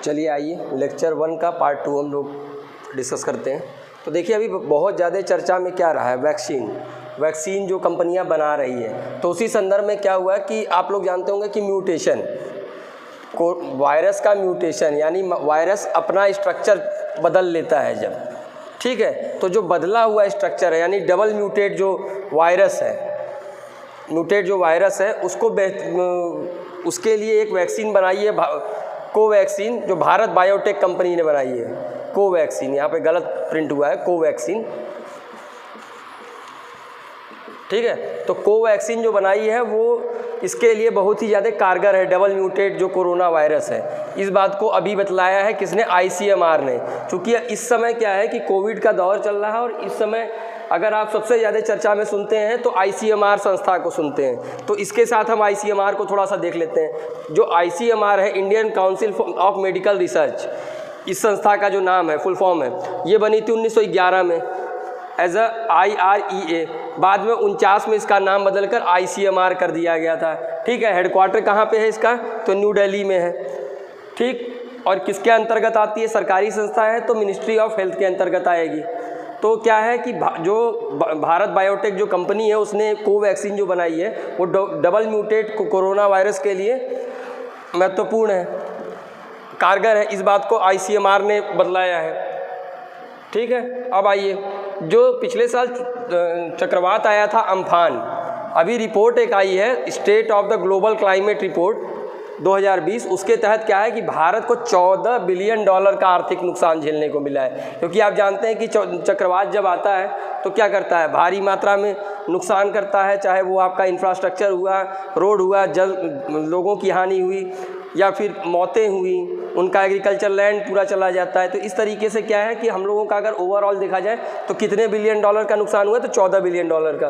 चलिए आइए लेक्चर 1 का पार्ट 2 हम लोग डिस्कस करते हैं। तो देखिए अभी बहुत ज़्यादा चर्चा में क्या रहा है, वैक्सीन जो कंपनियां बना रही है। तो उसी संदर्भ में क्या हुआ कि आप लोग जानते होंगे कि म्यूटेशन को वायरस का म्यूटेशन यानी वायरस अपना स्ट्रक्चर बदल लेता है जब, ठीक है। तो जो बदला हुआ स्ट्रक्चर है यानी डबल म्यूटेट जो वायरस है उसको उसके लिए एक वैक्सीन बनाई है कोवैक्सीन, जो भारत बायोटेक कंपनी ने बनाई है। कोवैक्सीन, यहाँ पे गलत प्रिंट हुआ है, कोवैक्सीन, ठीक है। तो कोवैक्सीन जो बनाई है वो इसके लिए बहुत ही ज़्यादा कारगर है, डबल म्यूटेट जो कोरोना वायरस है। इस बात को अभी बतलाया है किसने, ICMR ने। चूँकि इस समय क्या है कि कोविड का दौर चल रहा है और इस समय अगर आप सबसे ज़्यादा चर्चा में सुनते हैं तो ICMR संस्था को सुनते हैं। तो इसके साथ हम ICMR को थोड़ा सा देख लेते हैं। जो ICMR है, Indian council of medical research, इस संस्था का जो नाम है, फुल फॉर्म है, ये बनी थी 1911 में एज अ IREA। बाद में 49 में इसका नाम बदलकर ICMR कर दिया गया था, ठीक है। हेडक्वार्टर कहाँ पे है इसका, तो न्यू दिल्ली में है, ठीक। और किसके अंतर्गत आती है, सरकारी संस्था है तो मिनिस्ट्री ऑफ हेल्थ के अंतर्गत आएगी। तो क्या है कि जो भारत बायोटेक जो कंपनी है उसने कोवैक्सीन जो बनाई है वो डबल म्यूटेट कोरोना वायरस के लिए महत्वपूर्ण है, कारगर है। इस बात को ICMR ने बतलाया है, ठीक है। अब आइए, जो पिछले साल चक्रवात आया था अम्फान, अभी रिपोर्ट एक आई है state of the global climate report 2020, उसके तहत क्या है कि भारत को $14 बिलियन का आर्थिक नुकसान झेलने को मिला है। क्योंकि आप जानते हैं कि चक्रवात जब आता है तो क्या करता है, भारी मात्रा में नुकसान करता है, चाहे वो आपका इंफ्रास्ट्रक्चर हुआ, रोड हुआ, लोगों की हानि हुई या फिर मौतें हुई, उनका एग्रीकल्चर लैंड पूरा चला जाता है। तो इस तरीके से क्या है कि हम लोगों का अगर ओवरऑल देखा जाए तो कितने बिलियन डॉलर का नुकसान हुआ, तो $14 बिलियन का।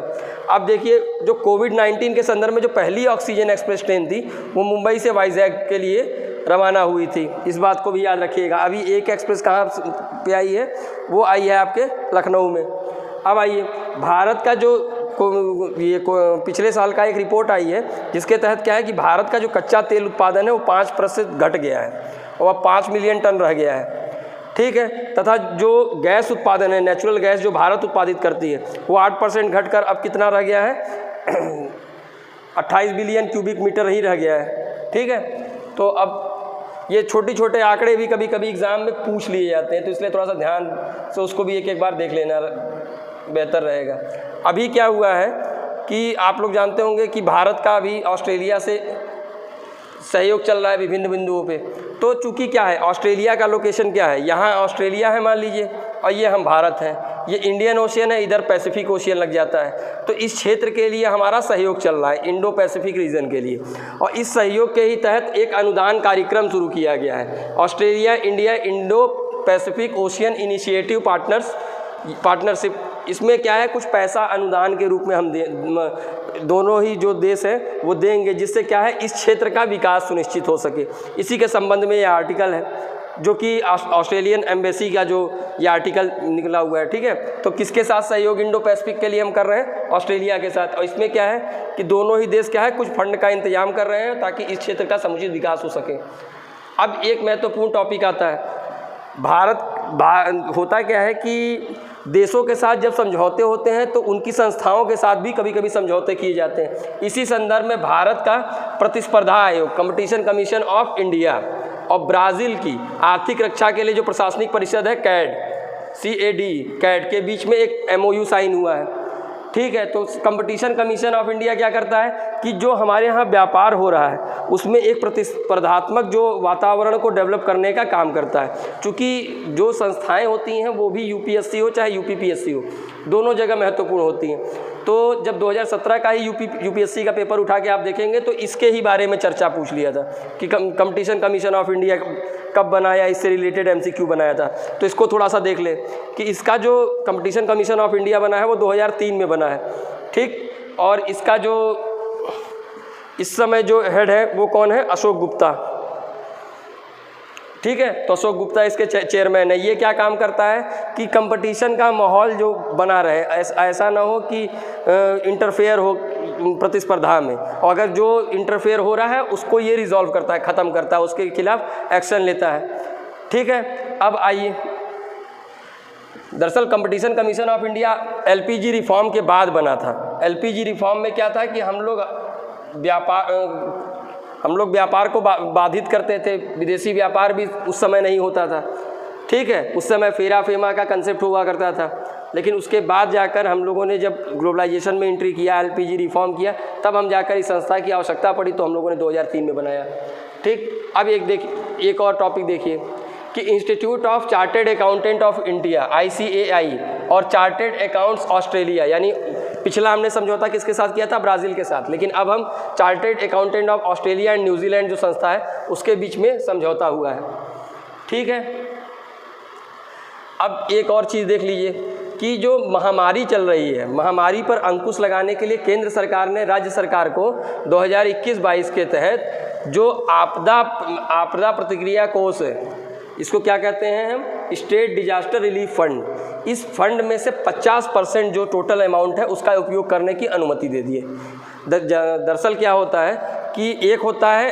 अब देखिए, जो कोविड-19 के संदर्भ में जो पहली ऑक्सीजन एक्सप्रेस ट्रेन थी वो मुंबई से वाइजैग के लिए रवाना हुई थी, इस बात को भी याद रखिएगा। अभी एक एक्सप्रेस कहाँ पे आई है, वो आई है आपके लखनऊ में। अब आइए, भारत का जो पिछले साल का एक रिपोर्ट आई है जिसके तहत क्या है कि भारत का जो कच्चा तेल उत्पादन है वो 5% घट गया है और अब 5 मिलियन टन रह गया है, ठीक है। तथा जो गैस उत्पादन है, नेचुरल गैस जो भारत उत्पादित करती है, वो 8% घटकर अब कितना रह गया है 28 बिलियन क्यूबिक मीटर ही रह गया है, ठीक है। तो अब ये छोटे आंकड़े भी कभी कभी एग्ज़ाम में पूछ लिए जाते हैं, तो इसलिए थोड़ा सा ध्यान से उसको भी एक बार देख लेना बेहतर रहेगा। अभी क्या हुआ है कि आप लोग जानते होंगे कि भारत का अभी ऑस्ट्रेलिया से सहयोग चल रहा है विभिन्न बिंदुओं पे। तो चूँकि क्या है, ऑस्ट्रेलिया का लोकेशन क्या है, यहाँ ऑस्ट्रेलिया है मान लीजिए, और ये हम भारत हैं, ये इंडियन ओशियन है, इधर पैसिफिक ओशियन लग जाता है। तो इस क्षेत्र के लिए हमारा सहयोग चल रहा है, इंडो पैसिफिक रीजन के लिए, और इस सहयोग के ही तहत एक अनुदान कार्यक्रम शुरू किया गया है, Australia India Indo Pacific ocean initiative partnership. इसमें क्या है, कुछ पैसा अनुदान के रूप में हम दोनों ही जो देश हैं वो देंगे, जिससे क्या है इस क्षेत्र का विकास सुनिश्चित हो सके। इसी के संबंध में ये आर्टिकल है जो कि ऑस्ट्रेलियन एम्बेसी का जो ये आर्टिकल निकला हुआ है, ठीक है। तो किसके साथ सहयोग इंडो पैसिफिक के लिए हम कर रहे हैं, ऑस्ट्रेलिया के साथ। और इसमें क्या है कि दोनों ही देश क्या है कुछ फंड का इंतजाम कर रहे हैं ताकि इस क्षेत्र का समुचित विकास हो सके। अब एक महत्वपूर्ण टॉपिक आता है, होता क्या है कि देशों के साथ जब समझौते होते हैं तो उनकी संस्थाओं के साथ भी कभी कभी समझौते किए जाते हैं। इसी संदर्भ में भारत का प्रतिस्पर्धा आयोग, कंपटीशन कमीशन ऑफ इंडिया, और ब्राज़ील की आर्थिक रक्षा के लिए जो प्रशासनिक परिषद है CAD के बीच में एक MOU साइन हुआ है, ठीक है। तो कंपटीशन कमीशन ऑफ इंडिया क्या करता है कि जो हमारे यहाँ व्यापार हो रहा है उसमें एक प्रतिस्पर्धात्मक जो वातावरण को डेवलप करने का काम करता है। चूँकि जो संस्थाएं होती हैं वो भी UPSC हो चाहे UPPSC हो, दोनों जगह महत्वपूर्ण होती हैं। तो जब 2017 का ही UPSC का पेपर उठा के आप देखेंगे तो इसके ही बारे में चर्चा पूछ लिया था कि कंपटीशन कमीशन ऑफ इंडिया कब बनाया, इससे रिलेटेड MCQ बनाया था। तो इसको थोड़ा सा देख ले कि इसका जो कंपटीशन कमीशन ऑफ इंडिया बना है वो 2003 में बना है, ठीक। और इसका जो इस समय जो हेड है वो कौन है, अशोक गुप्ता, ठीक है। तो अशोक गुप्ता इसके चेयरमैन है। ये क्या काम करता है कि कंपटीशन का माहौल जो बना रहे, ऐसा ना हो कि इंटरफेयर हो प्रतिस्पर्धा में, और अगर जो इंटरफेयर हो रहा है उसको ये रिजॉल्व करता है, ख़त्म करता है, उसके खिलाफ एक्शन लेता है। ठीक है, अब आइए, दरअसल competition commission of India LPG reform के बाद बना था। एलपीजी रिफॉर्म में क्या था कि हम लोग व्यापार को बाधित करते थे, विदेशी व्यापार भी उस समय नहीं होता था। ठीक है, उस समय फेरा फेमा का कंसेप्ट हुआ करता था, लेकिन उसके बाद जाकर हम लोगों ने जब ग्लोबलाइजेशन में एंट्री किया, एलपीजी रिफॉर्म किया, तब हम जाकर इस संस्था की आवश्यकता पड़ी, तो हम लोगों ने 2003 में बनाया। ठीक, अब एक और टॉपिक देखिए कि institute of chartered accountant of India ICAI और चार्टर्ड अकाउंट्स ऑस्ट्रेलिया, यानी पिछला हमने समझौता किसके साथ किया था, ब्राज़ील के साथ, लेकिन अब हम chartered accountant of Australia and New Zealand जो संस्था है उसके बीच में समझौता हुआ है। ठीक है, अब एक और चीज़ देख लीजिए कि जो महामारी चल रही है, महामारी पर अंकुश लगाने के लिए केंद्र सरकार ने राज्य सरकार को 2021-22 के तहत जो आपदा प्रतिक्रिया कोष है, इसको क्या कहते हैं हम, स्टेट डिजास्टर रिलीफ फंड, इस फंड में से 50% जो टोटल अमाउंट है उसका उपयोग करने की अनुमति दे दी है। दरअसल क्या होता है कि एक होता है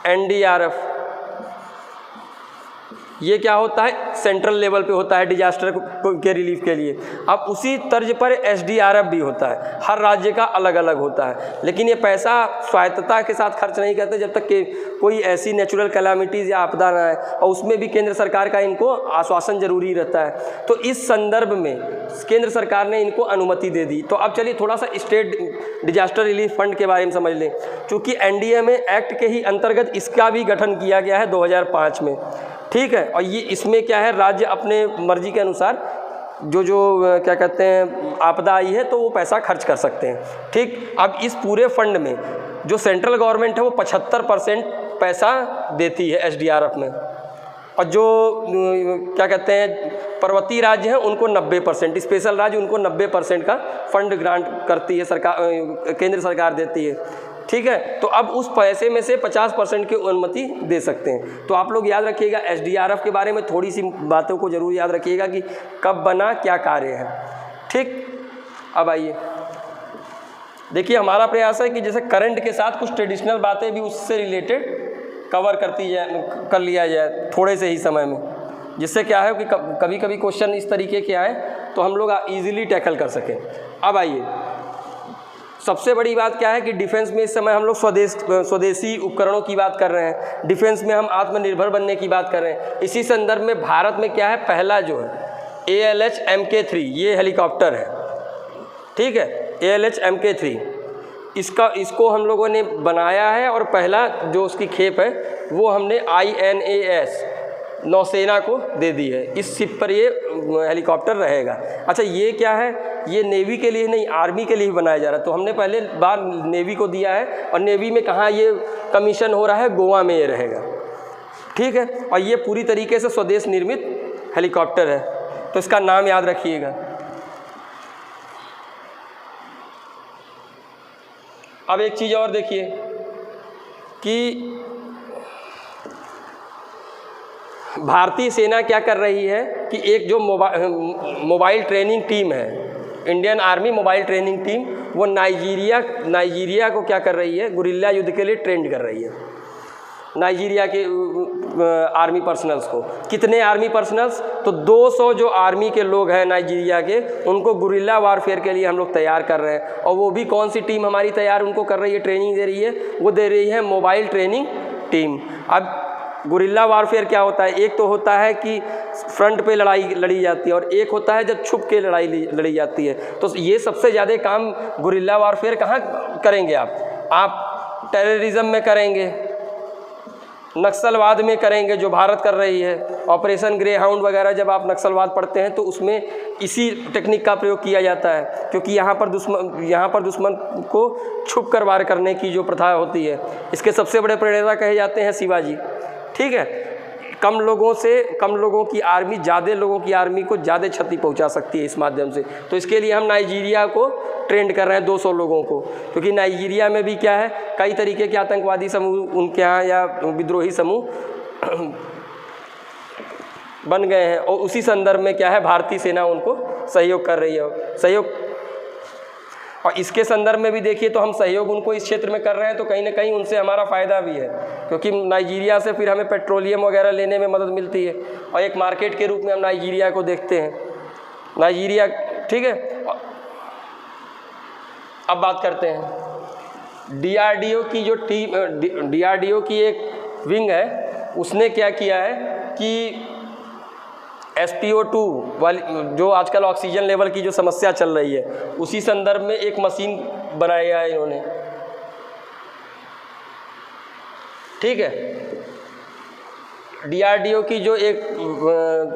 NDRF, ये क्या होता है, सेंट्रल लेवल पे होता है डिजास्टर के रिलीफ के लिए। अब उसी तर्ज पर SDRF भी होता है, हर राज्य का अलग अलग होता है, लेकिन ये पैसा स्वायत्तता के साथ खर्च नहीं करते जब तक कि कोई ऐसी नेचुरल कैलामिटीज़ या आपदा ना आए, और उसमें भी केंद्र सरकार का इनको आश्वासन जरूरी रहता है। तो इस संदर्भ में केंद्र सरकार ने इनको अनुमति दे दी। तो अब चलिए थोड़ा सा स्टेट डिजास्टर रिलीफ फंड के बारे में समझ लें, चूँकि NDMA एक्ट के ही अंतर्गत इसका भी गठन किया गया है 2005 में। ठीक है, और ये इसमें क्या है, राज्य अपने मर्जी के अनुसार जो क्या कहते हैं आपदा आई है तो वो पैसा खर्च कर सकते हैं। ठीक, अब इस पूरे फंड में जो सेंट्रल गवर्नमेंट है वो 75% पैसा देती है SDRF में, और जो क्या कहते हैं पर्वतीय राज्य हैं उनको 90%, स्पेशल राज्य उनको 90% का फंड ग्रांट करती है सरकार, केंद्र सरकार देती है। ठीक है, तो अब उस पैसे में से 50% की अनुमति दे सकते हैं। तो आप लोग याद रखिएगा SDRF के बारे में थोड़ी सी बातों को ज़रूर याद रखिएगा कि कब बना, क्या कार्य है। ठीक, अब आइए देखिए, हमारा प्रयास है कि जैसे करंट के साथ कुछ ट्रेडिशनल बातें भी उससे रिलेटेड कवर कर लिया जाए थोड़े से ही समय में, जिससे क्या है कि कभी कभी क्वेश्चन इस तरीके के आए तो हम लोग ईजिली टैकल कर सकें। अब आइए, सबसे बड़ी बात क्या है कि डिफेंस में इस समय हम लोग स्वदेशी उपकरणों की बात कर रहे हैं, डिफेंस में हम आत्मनिर्भर बनने की बात कर रहे हैं। इसी संदर्भ में भारत में क्या है, पहला जो है ALH MK3 ये हेलीकॉप्टर है। ठीक है, ALH MK3 इसको हम लोगों ने बनाया है, और पहला जो उसकी खेप है वो हमने INAS नौसेना को दे दी है। इस शिप पर ये हेलीकॉप्टर रहेगा। अच्छा, ये क्या है, ये नेवी के लिए नहीं, आर्मी के लिए ही बनाया जा रहा है। तो हमने पहले बार नेवी को दिया है, और नेवी में कहाँ ये कमीशन हो रहा है, गोवा में ये रहेगा। ठीक है, और ये पूरी तरीके से स्वदेश निर्मित हेलीकॉप्टर है, तो इसका नाम याद रखिएगा। अब एक चीज़ और देखिए कि भारतीय सेना क्या कर रही है कि एक जो मोबाइल ट्रेनिंग टीम है, Indian army mobile training team, वो नाइजीरिया को क्या कर रही है, गुरिल्ला युद्ध के लिए ट्रेंड कर रही है। नाइजीरिया के आर्मी पर्सनल्स को, कितने आर्मी पर्सनल्स, तो 200 जो आर्मी के लोग हैं नाइजीरिया के, उनको गुरिल्ला वारफेयर के लिए हम लोग तैयार कर रहे हैं। और वो भी कौन सी टीम हमारी तैयार उनको कर रही है, ट्रेनिंग दे रही है, वो दे रही है मोबाइल ट्रेनिंग टीम। अब गुरिल्ला वारफेयर क्या होता है, एक तो होता है कि फ्रंट पे लड़ाई लड़ी जाती है, और एक होता है जब छुप के लड़ाई लड़ी जाती है। तो ये सबसे ज़्यादा काम गुरिल्ला वारफेयर कहाँ करेंगे आप टेररिज्म में करेंगे, नक्सलवाद में करेंगे जो भारत कर रही है, ऑपरेशन ग्रे हाउंड वगैरह जब आप नक्सलवाद पढ़ते हैं तो उसमें इसी टेक्निक का प्रयोग किया जाता है, क्योंकि यहाँ पर दुश्मन को छुप कर वार करने की जो प्रथा होती है, इसके सबसे बड़े प्रेरणा कहे जाते हैं शिवाजी। ठीक है, कम लोगों की आर्मी ज़्यादा लोगों की आर्मी को ज़्यादा क्षति पहुंचा सकती है इस माध्यम से। तो इसके लिए हम नाइजीरिया को ट्रेंड कर रहे हैं 200 लोगों को, क्योंकि नाइजीरिया में भी क्या है, कई तरीके के आतंकवादी समूह उनके यहाँ या विद्रोही समूह बन गए हैं, और उसी संदर्भ में क्या है, भारतीय सेना उनको सहयोग कर रही है। सहयोग और इसके संदर्भ में भी देखिए तो हम सहयोग उनको इस क्षेत्र में कर रहे हैं, तो कहीं ना कहीं उनसे हमारा फ़ायदा भी है, क्योंकि नाइजीरिया से फिर हमें पेट्रोलियम वगैरह लेने में मदद मिलती है और एक मार्केट के रूप में हम नाइजीरिया को देखते हैं। नाइजीरिया, ठीक है। अब बात करते हैं डीआरडीओ की जो टीम, डीआरडीओ की एक विंग है, उसने क्या किया है कि SpO2 वाली जो आजकल ऑक्सीजन लेवल की जो समस्या चल रही है, उसी संदर्भ में एक मशीन बनाया है इन्होंने, ठीक है। डीआरडीओ की जो एक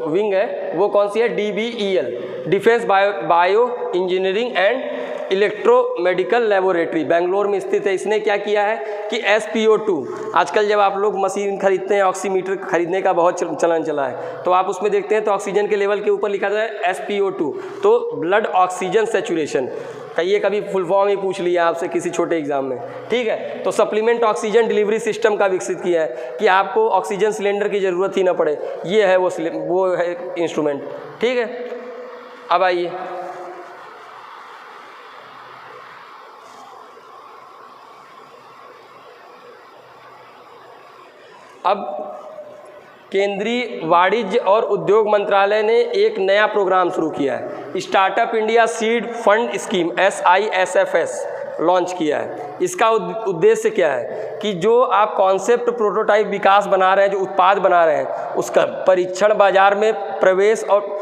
विंग है वो कौन सी है, DBEL, defence bio engineering and electromedical laboratory, Bangalore में स्थित है। इसने क्या किया है कि SpO2, आजकल जब आप लोग मशीन खरीदते हैं, ऑक्सीमीटर खरीदने का बहुत चलन चला है, तो आप उसमें देखते हैं तो ऑक्सीजन के लेवल के ऊपर लिखा है SpO2, तो ब्लड ऑक्सीजन सेचुरेशन, कहिए कभी फुल फॉर्म ही पूछ लिया आपसे किसी छोटे एग्जाम में, ठीक है। तो सप्लीमेंट ऑक्सीजन डिलीवरी सिस्टम का विकसित किया है कि आपको ऑक्सीजन सिलेंडर की ज़रूरत ही ना पड़े, ये है वो है इंस्ट्रूमेंट, ठीक है। अब आइए अब केंद्रीय वाणिज्य और उद्योग मंत्रालय ने एक नया प्रोग्राम शुरू किया है, startup India seed fund scheme SISFS launch किया है। इसका उद्देश्य क्या है कि जो आप कॉन्सेप्ट प्रोटोटाइप विकास बना रहे हैं, जो उत्पाद बना रहे हैं, उसका परीक्षण, बाजार में प्रवेश और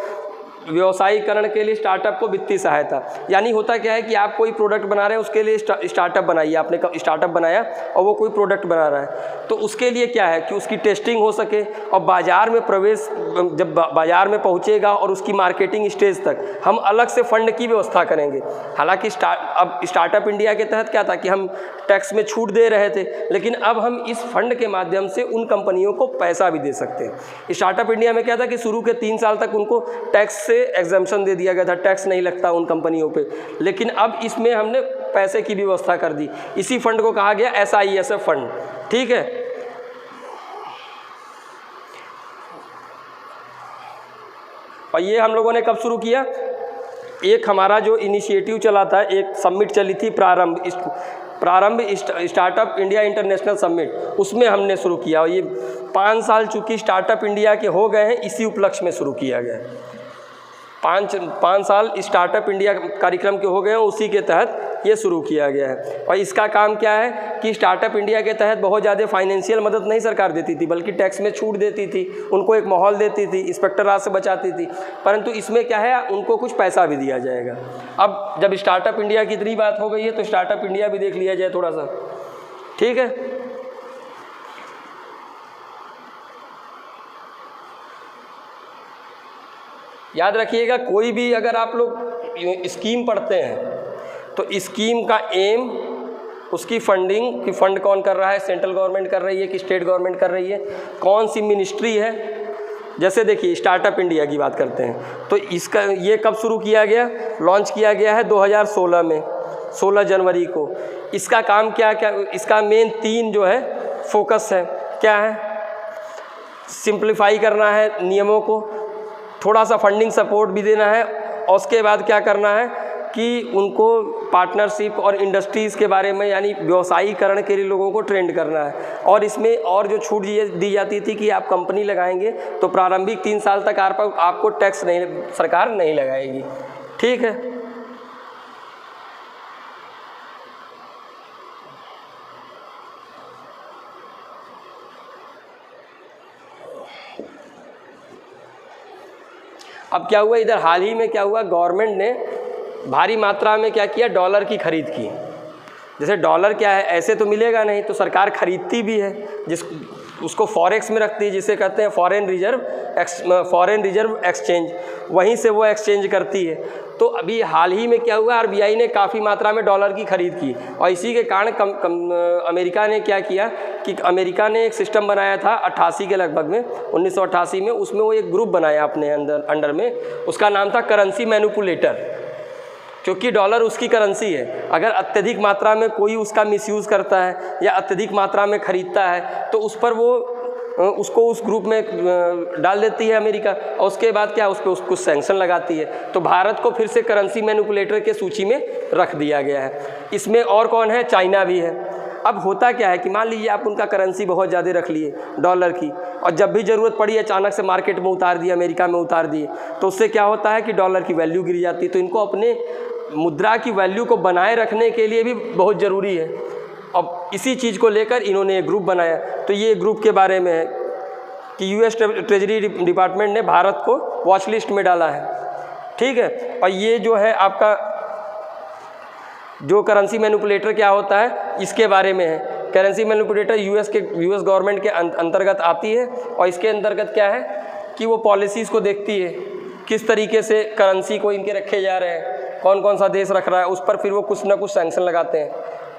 व्यवसायीकरण के लिए स्टार्टअप को वित्तीय सहायता। यानी होता क्या है कि आप कोई प्रोडक्ट बना रहे हैं, उसके लिए स्टार्टअप बनाइए, आपने स्टार्टअप बनाया और वो कोई प्रोडक्ट बना रहा है, तो उसके लिए क्या है कि उसकी टेस्टिंग हो सके और बाज़ार में प्रवेश, जब बाज़ार में पहुंचेगा और उसकी मार्केटिंग स्टेज तक हम अलग से फंड की व्यवस्था करेंगे। हालांकि अब स्टार्टअप इंडिया के तहत क्या था कि हम टैक्स में छूट दे रहे थे, लेकिन अब हम इस फंड के माध्यम से उन कंपनियों को पैसा भी दे सकते हैं। स्टार्टअप इंडिया में क्या था कि शुरू के 3 साल तक उनको टैक्स से एग्जम्पशन दे दिया गया था, टैक्स नहीं लगता उन कंपनियों पे, लेकिन अब इसमें हमने पैसे की भी व्यवस्था कर दी। इसी फंड को कहा गया SISF फंड, ठीक है। और ये हम लोगों ने कब शुरू किया, एक हमारा जो इनिशिएटिव चला था, एक समिट चली थी प्रारंभ स्टार्टअप इंडिया इंटरनेशनल समिट, उसमें हमने शुरू किया और ये 5 साल चूँकि स्टार्टअप इंडिया के हो गए हैं, इसी उपलक्ष्य में शुरू किया गया है। 5 साल स्टार्टअप इंडिया कार्यक्रम के हो गए हैं, उसी के तहत ये शुरू किया गया है। और इसका काम क्या है कि स्टार्टअप इंडिया के तहत बहुत ज़्यादा फाइनेंशियल मदद नहीं सरकार देती थी, बल्कि टैक्स में छूट देती थी, उनको एक माहौल देती थी, इंस्पेक्टर राज से बचाती थी, परंतु इसमें क्या है, उनको कुछ पैसा भी दिया जाएगा। अब जब स्टार्टअप इंडिया की इतनी बात हो गई है तो स्टार्टअप इंडिया भी देख लिया जाए थोड़ा सा, ठीक है। याद रखिएगा, कोई भी अगर आप लोग स्कीम पढ़ते हैं तो स्कीम का एम, उसकी फंडिंग की फंड कौन कर रहा है, सेंट्रल गवर्नमेंट कर रही है कि स्टेट गवर्नमेंट कर रही है, कौन सी मिनिस्ट्री है। जैसे देखिए स्टार्टअप इंडिया की बात करते हैं तो इसका ये कब शुरू किया गया, लॉन्च किया गया है 2016 में, 16 जनवरी को। इसका काम क्या क्या, इसका मेन 3 जो है फोकस है, क्या है, सिंप्लीफाई करना है नियमों को, थोड़ा सा फंडिंग सपोर्ट भी देना है, और उसके बाद क्या करना है कि उनको पार्टनरशिप और इंडस्ट्रीज़ के बारे में, यानी व्यवसायीकरण के लिए लोगों को ट्रेंड करना है। और इसमें और जो छूट दी जाती थी कि आप कंपनी लगाएंगे तो प्रारंभिक 3 साल तक आपको टैक्स नहीं, सरकार नहीं लगाएगी, ठीक है। अब क्या हुआ, इधर हाल ही में क्या हुआ, गवर्नमेंट ने भारी मात्रा में क्या किया, डॉलर की खरीद की। जैसे डॉलर क्या है, ऐसे तो मिलेगा नहीं, तो सरकार खरीदती भी है, उसको फॉरेक्स में रखती है, जिसे कहते हैं फॉरेन रिजर्व एक्सचेंज, वहीं से वो एक्सचेंज करती है। तो अभी हाल ही में क्या हुआ, RBI ने काफ़ी मात्रा में डॉलर की खरीद की, और इसी के कारण अमेरिका ने क्या किया कि अमेरिका ने एक सिस्टम बनाया था 88 के लगभग में, 1988 में, उसमें वो एक ग्रुप बनाया अपने अंडर में, उसका नाम था करेंसी मैनिपुलेटर, क्योंकि डॉलर उसकी करेंसी है। अगर अत्यधिक मात्रा में कोई उसका मिसयूज़ करता है या अत्यधिक मात्रा में ख़रीदता है तो उस पर वो उसको उस ग्रुप में डाल देती है अमेरिका, और उसके बाद क्या, उस पर उसको सैंक्शन लगाती है। तो भारत को फिर से करेंसी मैनिपुलेटर के सूची में रख दिया गया है। इसमें और कौन है, चाइना भी है। अब होता क्या है कि मान लीजिए आप उनका करेंसी बहुत ज़्यादा रख लिए डॉलर की, और जब भी ज़रूरत पड़ी अचानक से मार्केट में उतार दिए, अमेरिका में उतार दिए, तो उससे क्या होता है कि डॉलर की वैल्यू गिर जाती है। तो इनको अपने मुद्रा की वैल्यू को बनाए रखने के लिए भी बहुत ज़रूरी है। अब इसी चीज़ को लेकर इन्होंने एक ग्रुप बनाया। तो ये ग्रुप के बारे में है कि यूएस ट्रेजरी डिपार्टमेंट ने भारत को वॉच लिस्ट में डाला है, ठीक है। और ये जो है आपका जो करेंसी मैनिपुलेटर क्या होता है, इसके बारे में है। करेंसी मैनिपुलेटर यूएस गवर्नमेंट के अंतर्गत आती है, और इसके अंतर्गत क्या है कि वो पॉलिसीज़ को देखती है, किस तरीके से करेंसी को इनके रखे जा रहे हैं, कौन कौन सा देश रख रहा है, उस पर फिर वो कुछ ना कुछ सैंक्शन लगाते हैं,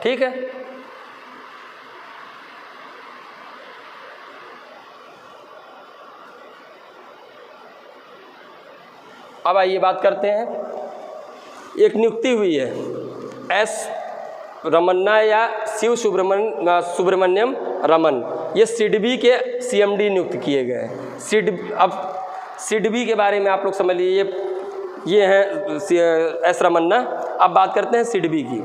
ठीक है। अब आइए बात करते हैं, एक नियुक्ति हुई है एस रमन्ना या शिव सुब्रमण्यम रमन, ये सिडबी के सीएमडी नियुक्त किए गए हैं। अब सिडबी के बारे में आप लोग समझ लीजिए, ये हैं एस रमन्ना। अब बात करते हैं सिडबी की।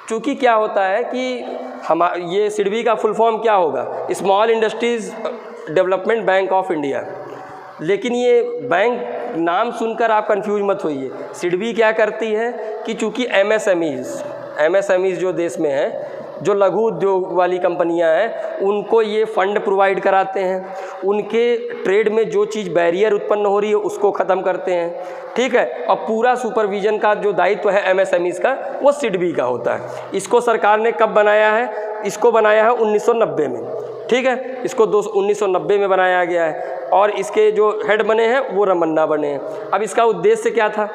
चूँकि क्या होता है कि ये सिडबी का फुल फॉर्म क्या होगा, small industries development bank of India. लेकिन ये बैंक नाम सुनकर आप कंफ्यूज मत होइए। सिडबी क्या करती है कि चूँकि एमएसएमईज़ जो देश में है, जो लघु उद्योग वाली कंपनियां हैं, उनको ये फंड प्रोवाइड कराते हैं, उनके ट्रेड में जो चीज़ बैरियर उत्पन्न हो रही है उसको ख़त्म करते हैं, ठीक है। और पूरा सुपरविजन का जो दायित्व है एमएसएमईज़ का, वो सिडबी का होता है। इसको सरकार ने कब बनाया है, इसको बनाया है 1990 में, ठीक है। इसको 1990 में बनाया गया है, और इसके जो हेड बने हैं वो रमन्ना बने हैं। अब इसका उद्देश्य क्या था,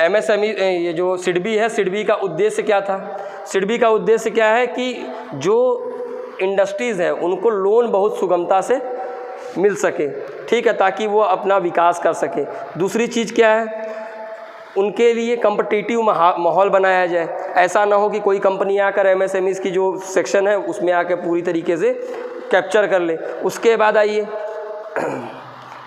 एमएसएमई ये जो सिडबी है, सिडबी का उद्देश्य क्या था, सिडबी का उद्देश्य क्या है कि जो इंडस्ट्रीज़ हैं उनको लोन बहुत सुगमता से मिल सके, ठीक है, ताकि वो अपना विकास कर सके। दूसरी चीज़ क्या है, उनके लिए कम्पिटिटिव माहौल बनाया जाए। ऐसा ना हो कि कोई कंपनी आकर एमएसएमईज़ की जो सेक्शन है उसमें आकर पूरी तरीके से कैप्चर कर ले। उसके बाद आइए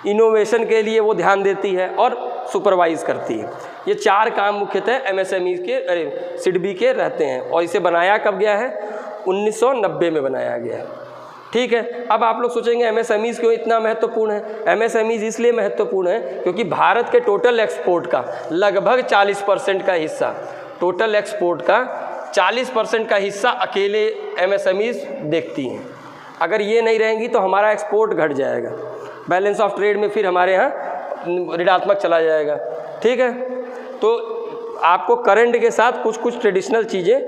इनोवेशन के लिए वो ध्यान देती है और सुपरवाइज़ करती है। ये 4 काम मुख्यतः एमएसएमई के सिडबी के रहते हैं, और इसे बनाया कब गया है, 1990 में बनाया गया है, ठीक है। अब आप लोग सोचेंगे एमएसएमईज़ क्यों इतना महत्वपूर्ण है। एमएसएमईज़ इसलिए महत्वपूर्ण है क्योंकि भारत के टोटल एक्सपोर्ट का लगभग 40% का हिस्सा, टोटल एक्सपोर्ट का 40% का हिस्सा अकेले एमएसएमईज़ देखती हैं। अगर ये नहीं रहेंगी तो हमारा एक्सपोर्ट घट जाएगा, बैलेंस ऑफ ट्रेड में फिर हमारे यहाँ ऋणात्मक चला जाएगा, ठीक है। तो आपको करंट के साथ कुछ कुछ ट्रेडिशनल चीज़ें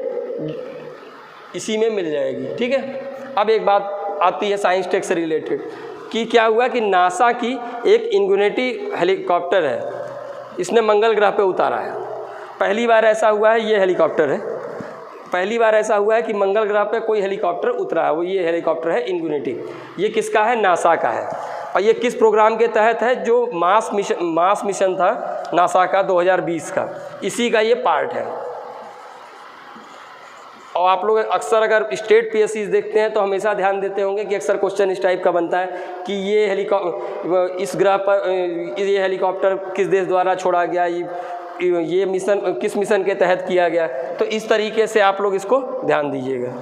इसी में मिल जाएगी, ठीक है। अब एक बात आती है साइंस टेक से रिलेटेड कि क्या हुआ कि नासा की एक इंगुनिटी हेलीकॉप्टर है, इसने मंगल ग्रह पे उतारा है। पहली बार ऐसा हुआ है, ये हेलीकॉप्टर है, पहली बार ऐसा हुआ है कि मंगल ग्रह पे कोई हेलीकॉप्टर उतरा है। वो ये हेलीकॉप्टर है इंगुनिटी। ये किसका है, नासा का है। और ये किस प्रोग्राम के तहत है, जो मार्स मिशन था नासा का 2020 का, इसी का ये पार्ट है। और आप लोग अक्सर अगर स्टेट पीएससीज देखते हैं तो हमेशा ध्यान देते होंगे कि अक्सर क्वेश्चन इस टाइप का बनता है कि ये इस ग्रह पर ये हेलीकॉप्टर किस देश द्वारा छोड़ा गया, ये मिशन किस मिशन के तहत किया गया। तो इस तरीके से आप लोग इसको ध्यान दीजिएगा।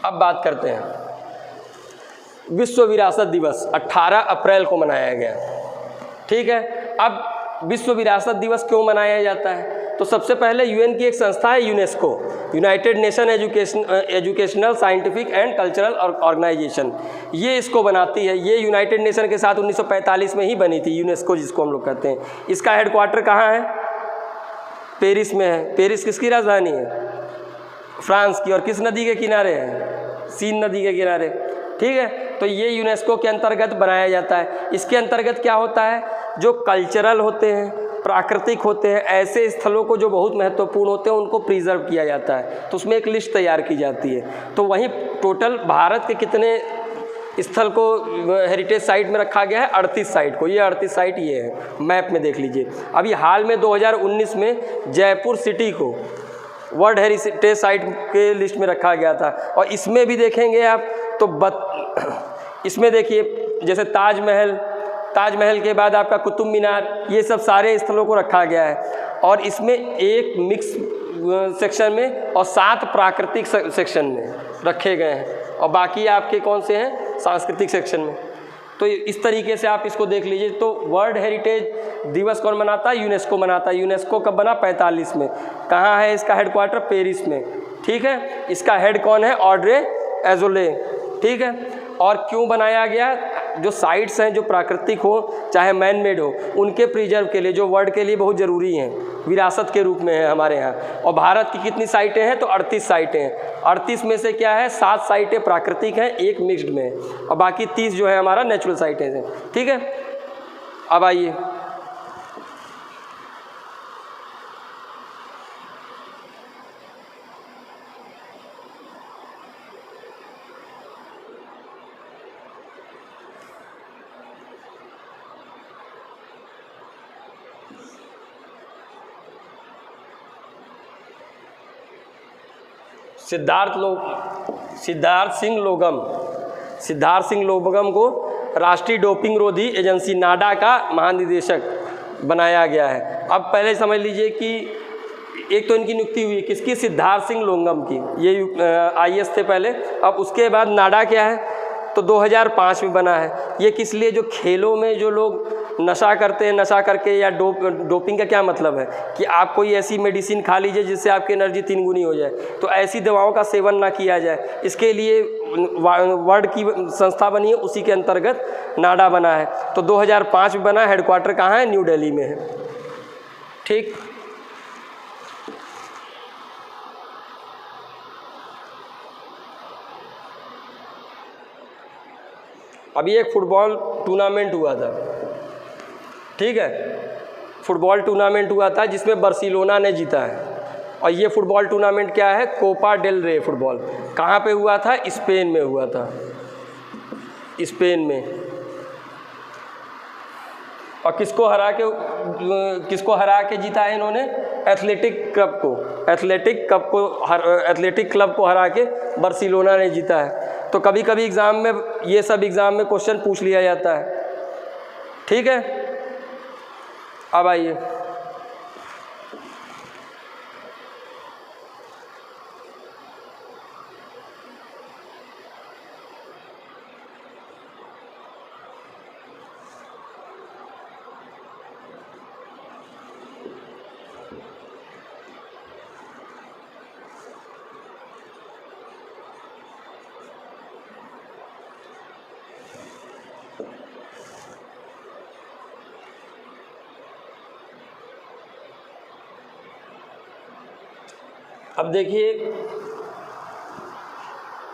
अब बात करते हैं विश्व विरासत दिवस 18 अप्रैल को मनाया गया, ठीक है। अब विश्व विरासत दिवस क्यों मनाया जाता है, तो सबसे पहले यूएन की एक संस्था है UNESCO, United Nation Educational Scientific and Cultural Organization, ये इसको बनाती है। ये यूनाइटेड नेशन के साथ 1945 में ही बनी थी, यूनेस्को जिसको हम लोग कहते हैं। इसका हेडक्वार्टर कहाँ है, पेरिस में है। पेरिस किसकी राजधानी है, फ्रांस की। और किस नदी के किनारे है, सीन नदी के किनारे, ठीक है। तो ये यूनेस्को के अंतर्गत बनाया जाता है। इसके अंतर्गत क्या होता है, जो कल्चरल होते हैं, प्राकृतिक होते हैं, ऐसे स्थलों को जो बहुत महत्वपूर्ण होते हैं उनको प्रिजर्व किया जाता है। तो उसमें एक लिस्ट तैयार की जाती है। तो वहीं टोटल भारत के कितने स्थल को हेरिटेज साइट में रखा गया है, 38 साइट को। ये 38 साइट ये है, मैप में देख लीजिए। अभी हाल में 2019 में जयपुर सिटी को वर्ल्ड हेरिटेज साइट के लिस्ट में रखा गया था। और इसमें भी देखेंगे आप तो इसमें देखिए जैसे ताजमहल के बाद आपका कुतुब मीनार, ये सब सारे स्थलों को रखा गया है। और इसमें एक मिक्स सेक्शन में और 7 प्राकृतिक सेक्शन में रखे गए हैं, और बाकी आपके कौन से हैं, सांस्कृतिक सेक्शन में। तो इस तरीके से आप इसको देख लीजिए। तो वर्ल्ड हेरिटेज दिवस कौन मनाता है, यूनेस्को मनाता है। यूनेस्को कब बना, 45 में। कहाँ है इसका हेडक्वार्टर, पेरिस में, ठीक है। इसका हेड कौन है, ऑड्रे एजोले, ठीक है। और क्यों बनाया गया, जो साइट्स हैं जो प्राकृतिक हो चाहे मैन मेड हो, उनके प्रिजर्व के लिए, जो वर्ल्ड के लिए बहुत ज़रूरी हैं, विरासत के रूप में है हमारे यहाँ। और भारत की कितनी साइटें हैं, तो 38 साइटें हैं। 38 में से क्या है, 7 साइटें प्राकृतिक हैं, 1 मिक्स्ड में है, और बाकी 30 जो है हमारा नेचुरल साइटें हैं, ठीक है। अब आइए सिद्धार्थ सिंह लोबगम को राष्ट्रीय डोपिंग रोधी एजेंसी नाडा का महानिदेशक बनाया गया है। अब पहले समझ लीजिए कि एक तो इनकी नियुक्ति हुई किसकी, सिद्धार्थ सिंह लोंगम की, ये IAS थे पहले। अब उसके बाद नाडा क्या है, तो 2005 में बना है। ये किस लिए, जो खेलों में जो लोग नशा करते हैं, नशा करके या डोपिंग का क्या मतलब है कि आप कोई ऐसी मेडिसिन खा लीजिए जिससे आपकी एनर्जी 3 गुनी हो जाए, तो ऐसी दवाओं का सेवन ना किया जाए, इसके लिए वर्ल्ड की संस्था बनी है, उसी के अंतर्गत नाडा बना है। तो 2005 में बना, हेडक्वार्टर कहाँ है, न्यू दिल्ली में है, ठीक। अभी एक फुटबॉल टूर्नामेंट हुआ था, ठीक है। फुटबॉल टूर्नामेंट हुआ था जिसमें बार्सिलोना ने जीता है। और ये फुटबॉल टूर्नामेंट क्या है, कोपा डेल रे फुटबॉल। कहाँ पे हुआ था, स्पेन में हुआ था, स्पेन में। और किसको हरा के जीता है इन्होंने, एथलेटिक क्लब को हरा के बार्सिलोना ने जीता है। तो कभी कभी एग्ज़ाम में, ये सब एग्ज़ाम में क्वेश्चन पूछ लिया जाता है, ठीक है। अब आइए अब देखिए,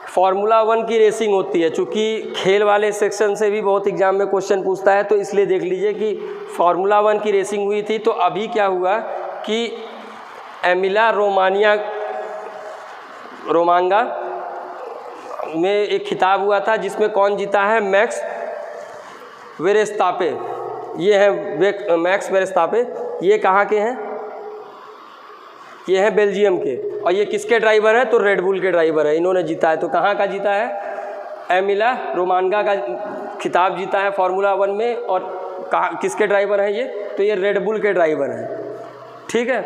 फार्मूला 1 की रेसिंग होती है। चूँकि खेल वाले सेक्शन से भी बहुत एग्जाम में क्वेश्चन पूछता है, तो इसलिए देख लीजिए कि फार्मूला 1 की रेसिंग हुई थी। तो अभी क्या हुआ कि एमिला रोमांगा में एक खिताब हुआ था, जिसमें कौन जीता है, मैक्स वेरेस्तापे। ये हैं मैक्स वेरेस्तापे, ये कहाँ के हैं, ये हैं बेल्जियम के। और ये किसके ड्राइवर हैं, तो रेड बुल के ड्राइवर है, इन्होंने जीता है। तो कहाँ का जीता है, एमिला रोमांगा का खिताब जीता है फार्मूला 1 में। और किसके ड्राइवर हैं ये, तो ये रेड बुल के ड्राइवर हैं, ठीक है।